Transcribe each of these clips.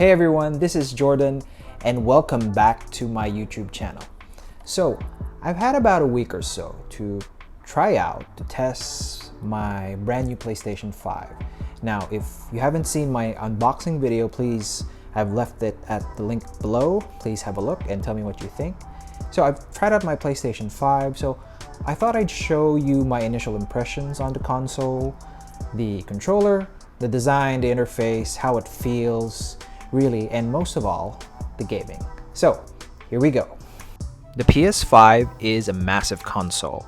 Hey everyone, this is Jordan and welcome back to my YouTube channel. So, I've had about a week or so to test my brand new PlayStation 5. Now, if you haven't seen my unboxing video, please, I've left it at the link below. Please have a look and tell me what you think. So I've tried out my PlayStation 5, so I thought I'd show you my initial impressions on the console, the controller, the design, the interface, how it feels, really, and most of all, the gaming. So, here we go. The PS5 is a massive console,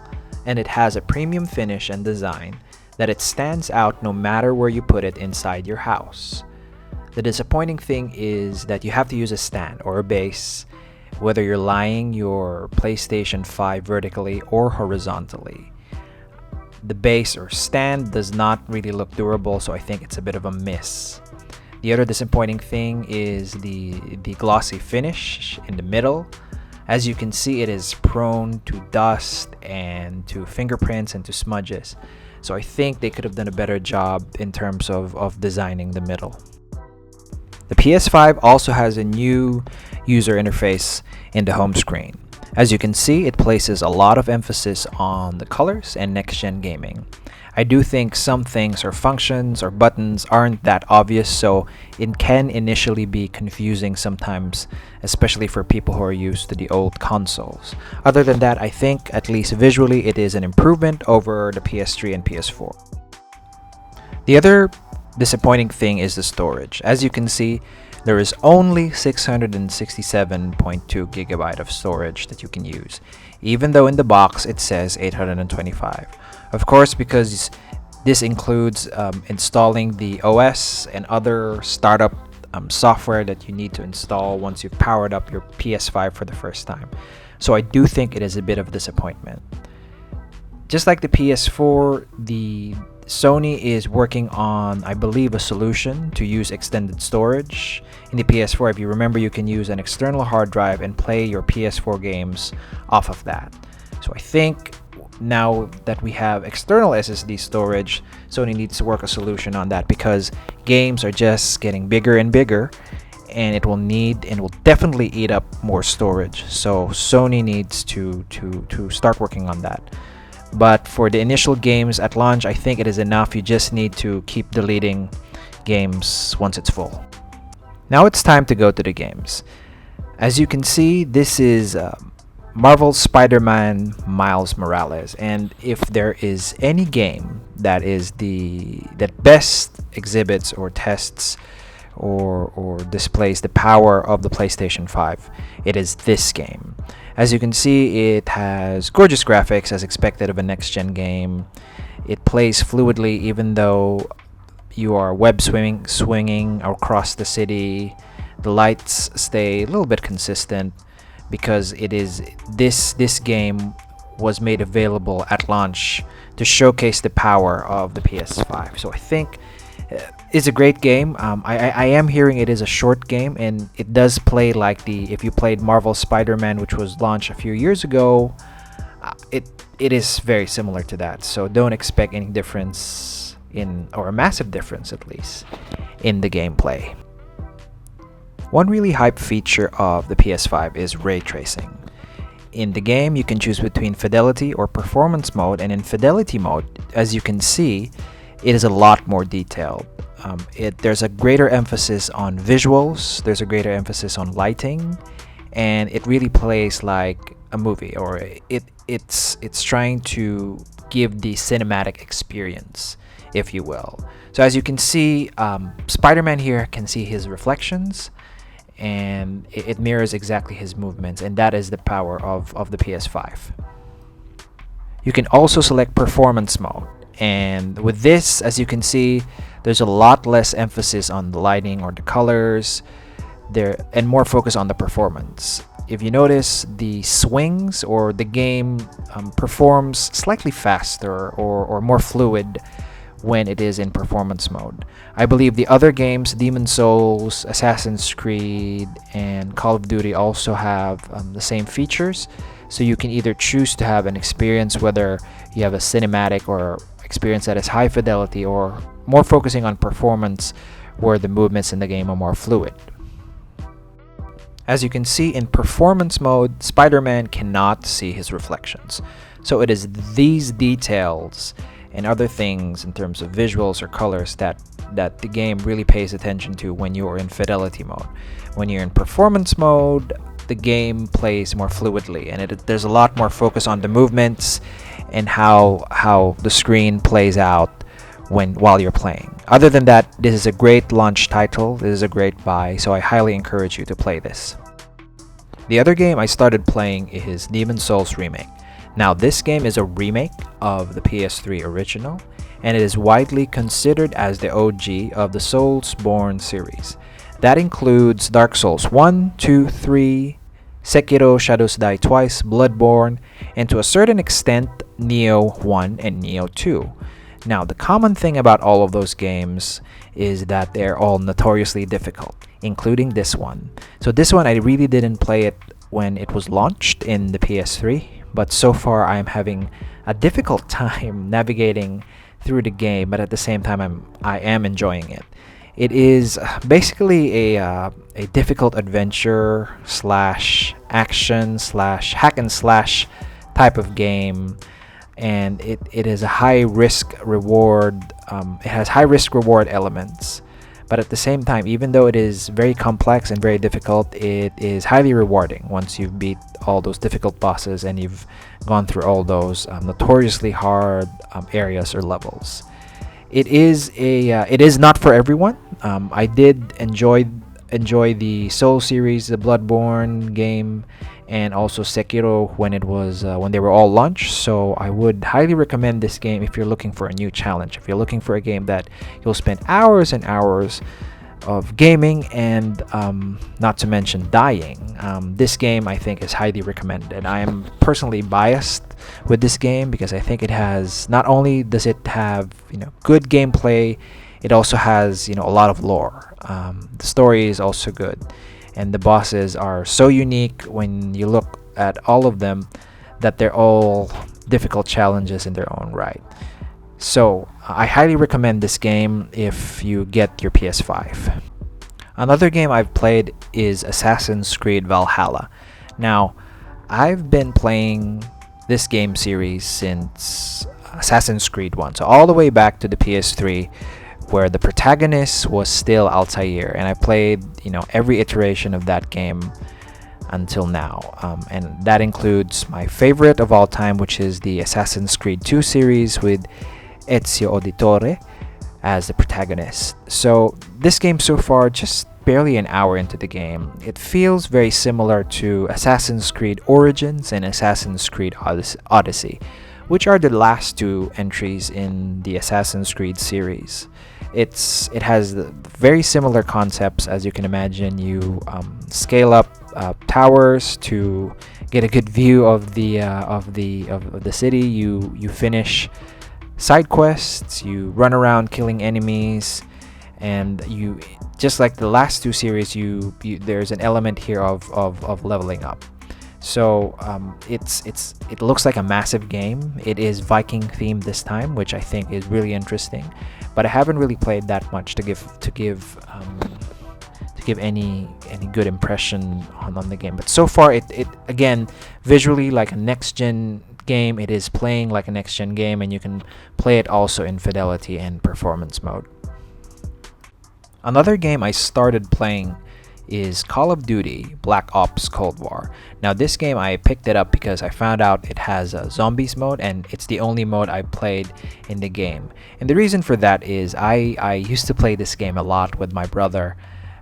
and it has a premium finish and design that it stands out no matter where you put it inside your house. The disappointing thing is that you have to use a stand or a base, whether you're lying your PlayStation 5 vertically or horizontally. The base or stand does not really look durable, so I think it's a bit of a miss. The other disappointing thing is the glossy finish in the middle. As you can see, it is prone to dust and to fingerprints and to smudges. So I think they could have done a better job in terms of designing the middle. The PS5 also has a new user interface in the home screen. As you can see, it places a lot of emphasis on the colors and next-gen gaming. I do think some things or functions or buttons aren't that obvious, so it can initially be confusing sometimes, especially for people who are used to the old consoles. Other than that, I think, at least visually, it is an improvement over the PS3 and PS4. The other disappointing thing is the storage. As you can see, there is only 667.2 gigabyte of storage that you can use, even though in the box it says 825. Of course, because this includes installing the OS and other startup software that you need to install once you've powered up your PS5 for the first time. So I do think it is a bit of a disappointment. Just like the PS4, the Sony is working on, I believe, a solution to use extended storage. In the PS4, if you remember, you can use an external hard drive and play your PS4 games off of that. So I think now that we have external SSD storage, Sony needs to work a solution on that, because games are just getting bigger and bigger, and it will need and will definitely eat up more storage. So Sony needs to start working on that. But for the initial games at launch, I think it is enough. You just need to keep deleting games once it's full. Now it's time to go to the games. As you can see, this is Marvel's Spider-Man Miles Morales, and if there is any game that best exhibits or tests or displays the power of the PlayStation 5, it is this game. As you can see, it has gorgeous graphics as expected of a next-gen game. It plays fluidly even though you are web swinging across the city. The lights stay a little bit consistent because this game was made available at launch to showcase the power of the PS5. So I think it's a great game. I am hearing it is a short game, and it does play like if you played Marvel's Spider-Man, which was launched a few years ago, it is very similar to that. So don't expect any difference or a massive difference at least, in the gameplay. One really hype feature of the PS5 is ray tracing. In the game, you can choose between fidelity or performance mode, and in fidelity mode, as you can see, it is a lot more detailed. There's a greater emphasis on visuals, there's a greater emphasis on lighting, and it really plays like a movie, or it's trying to give the cinematic experience, if you will. So as you can see, Spider-Man here can see his reflections, and it mirrors exactly his movements, and that is the power of the PS5. You can also select performance mode, and with this, as you can see, there's a lot less emphasis on the lighting or the colors there, and more focus on the performance. If you notice, the swings or the game performs slightly faster or more fluid when it is in performance mode. I believe the other games, Demon's Souls, Assassin's Creed, and Call of Duty also have the same features. So you can either choose to have an experience whether you have a cinematic or experience that is high fidelity, or more focusing on performance where the movements in the game are more fluid. As you can see in performance mode, Spider-Man cannot see his reflections. So it is these details and other things in terms of visuals or colors that the game really pays attention to when you're in fidelity mode. When you're in performance mode, the game plays more fluidly, and there's a lot more focus on the movements and how the screen plays out while you're playing. Other than that, this is a great launch title. This is a great buy, so I highly encourage you to play this. The other game I started playing is Demon's Souls Remake. Now, this game is a remake of the PS3 original, and it is widely considered as the OG of the Soulsborne series. That includes Dark Souls 1, 2, 3, Sekiro Shadows Die Twice, Bloodborne, and to a certain extent, Nioh 1 and Nioh 2. Now, the common thing about all of those games is that they're all notoriously difficult, including this one. So this one, I really didn't play it when it was launched in the PS3, but so far I am having a difficult time navigating through the game, but at the same time I am enjoying it. It is basically a difficult adventure slash action slash hack and slash type of game, and it is a high risk reward. It has high risk reward elements, but at the same time, even though it is very complex and very difficult, it is highly rewarding once you've beat all those difficult bosses and you've gone through all those notoriously hard areas or levels. It is not for everyone. I did enjoy the Soul series, the Bloodborne game, and also Sekiro when they were all launched. So I would highly recommend this game if you're looking for a new challenge. If you're looking for a game that you'll spend hours and hours of gaming and not to mention dying, this game I think is highly recommended. I am personally biased with this game because I think it has, not only does it have good gameplay, it also has a lot of lore. The story is also good, and the bosses are so unique when you look at all of them that they're all difficult challenges in their own right. So I highly recommend this game if you get your PS5. Another game I've played is Assassin's Creed Valhalla. Now, I've been playing this game series since Assassin's Creed 1, so all the way back to the PS3, where the protagonist was still Altair, and I played every iteration of that game until now, and that includes my favorite of all time, which is the Assassin's Creed 2 series with Ezio Auditore as the protagonist. So this game so far, just barely an hour into the game, it feels very similar to Assassin's Creed Origins and Assassin's Creed Odyssey, which are the last two entries in the Assassin's Creed series. It has very similar concepts. As you can imagine, you scale up towers to get a good view of the city. You finish side quests, you run around killing enemies, and you, just like the last two series, there's an element here of leveling up. So it looks like a massive game. It is Viking themed this time, which I think is really interesting. But I haven't really played that much to give any good impression on the game. But so far, it again, visually like a next gen game. It is playing like a next gen game, and you can play it also in fidelity and performance mode. Another game I started playing is Call of Duty Black Ops Cold War. Now this game, I picked it up because I found out it has a zombies mode, and it's the only mode I played in the game. And the reason for that is I used to play this game a lot with my brother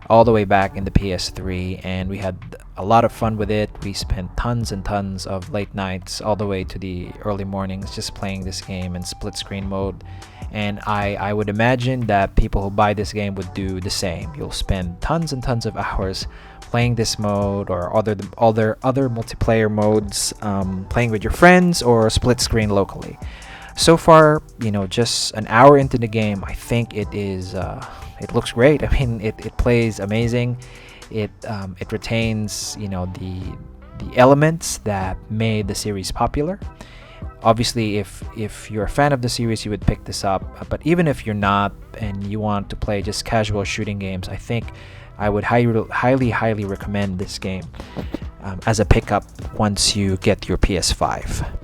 all the way back in the PS3, and we had a lot of fun with it. We spent tons and tons of late nights all the way to the early mornings just playing this game in split screen mode. And I would imagine that people who buy this game would do the same. You'll spend tons and tons of hours playing this mode or other multiplayer modes, playing with your friends or split screen locally. So far, just an hour into the game, I think it looks great. I mean, it plays amazing. It retains the elements that made the series popular. Obviously, if you're a fan of the series, you would pick this up. But even if you're not and you want to play just casual shooting games, I think I would highly recommend this game as a pickup once you get your PS5.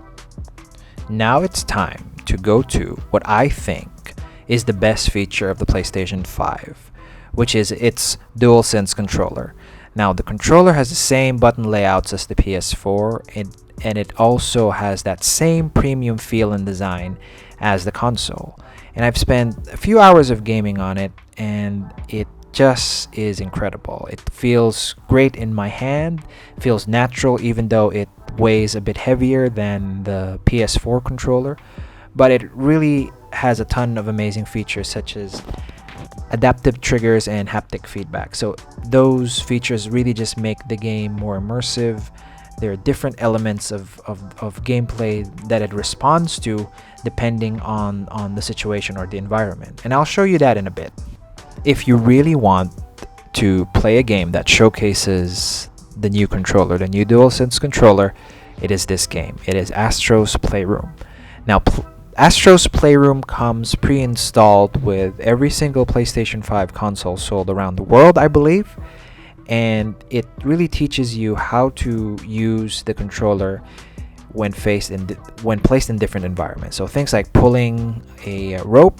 Now it's time to go to what I think is the best feature of the PlayStation 5, which is its DualSense controller. Now, the controller has the same button layouts as the PS4, and it also has that same premium feel and design as the console. And I've spent a few hours of gaming on it, and it just is incredible. It feels great in my hand, feels natural even though it weighs a bit heavier than the PS4 controller, but it really has a ton of amazing features such as adaptive triggers and haptic feedback. So those features really just make the game more immersive. There are different elements of gameplay that it responds to depending on the situation or the environment. And I'll show you that in a bit. If you really want to play a game that showcases the new controller, the new DualSense controller, it is this game. It is Astros Playroom. Now, Astros Playroom comes pre-installed with every single PlayStation 5 console sold around the world, I believe. And it really teaches you how to use the controller when placed in different environments. So things like pulling a rope,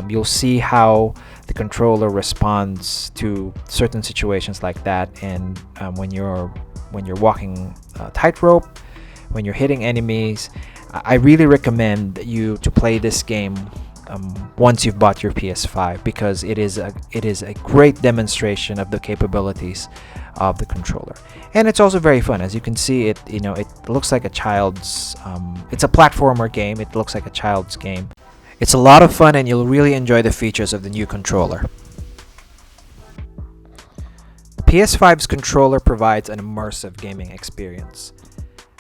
you'll see how the controller responds to certain situations like that. And when you're walking tightrope, when you're hitting enemies, I really recommend you to play this game once you've bought your PS5, because it is a great demonstration of the capabilities of the controller. And it's also very fun. As you can see, it looks like a child's it's a platformer game. It looks like a child's game. It's a lot of fun, and you'll really enjoy the features of the new controller. PS5's controller provides an immersive gaming experience.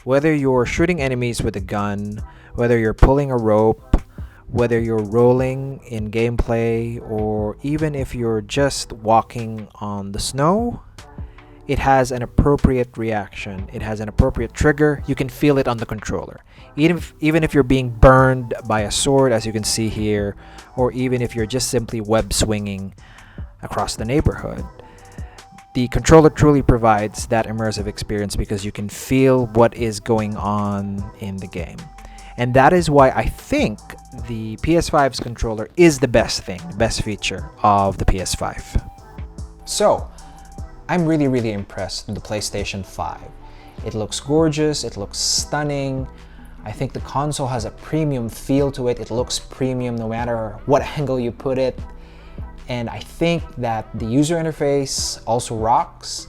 Whether you're shooting enemies with a gun, whether you're pulling a rope, whether you're rolling in gameplay, or even if you're just walking on the snow, it has an appropriate reaction. It has an appropriate trigger. You can feel it on the controller. Even if you're being burned by a sword, as you can see here, or even if you're just simply web swinging across the neighborhood, the controller truly provides that immersive experience because you can feel what is going on in the game. And that is why I think the PS5's controller is the best feature of the PS5. So, I'm really impressed with the PlayStation 5. It looks gorgeous, it looks stunning. I think the console has a premium feel to it. It looks premium no matter what angle you put it. And I think that the user interface also rocks,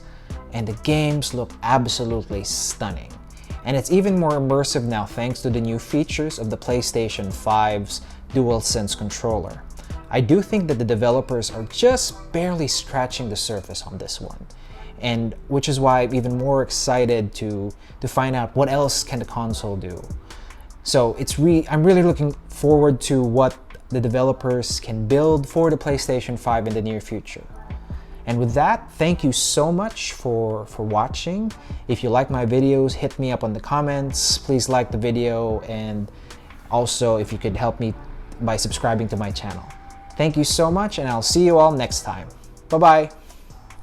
and the games look absolutely stunning. And it's even more immersive now thanks to the new features of the PlayStation 5's DualSense controller. I do think that the developers are just barely scratching the surface on this one, and which is why I'm even more excited to find out what else can the console do. So I'm really looking forward to what the developers can build for the PlayStation 5 in the near future. And with that, thank you so much for watching. If you like my videos, hit me up on the comments. Please like the video, and also if you could help me by subscribing to my channel. Thank you so much, and I'll see you all next time. Bye-bye.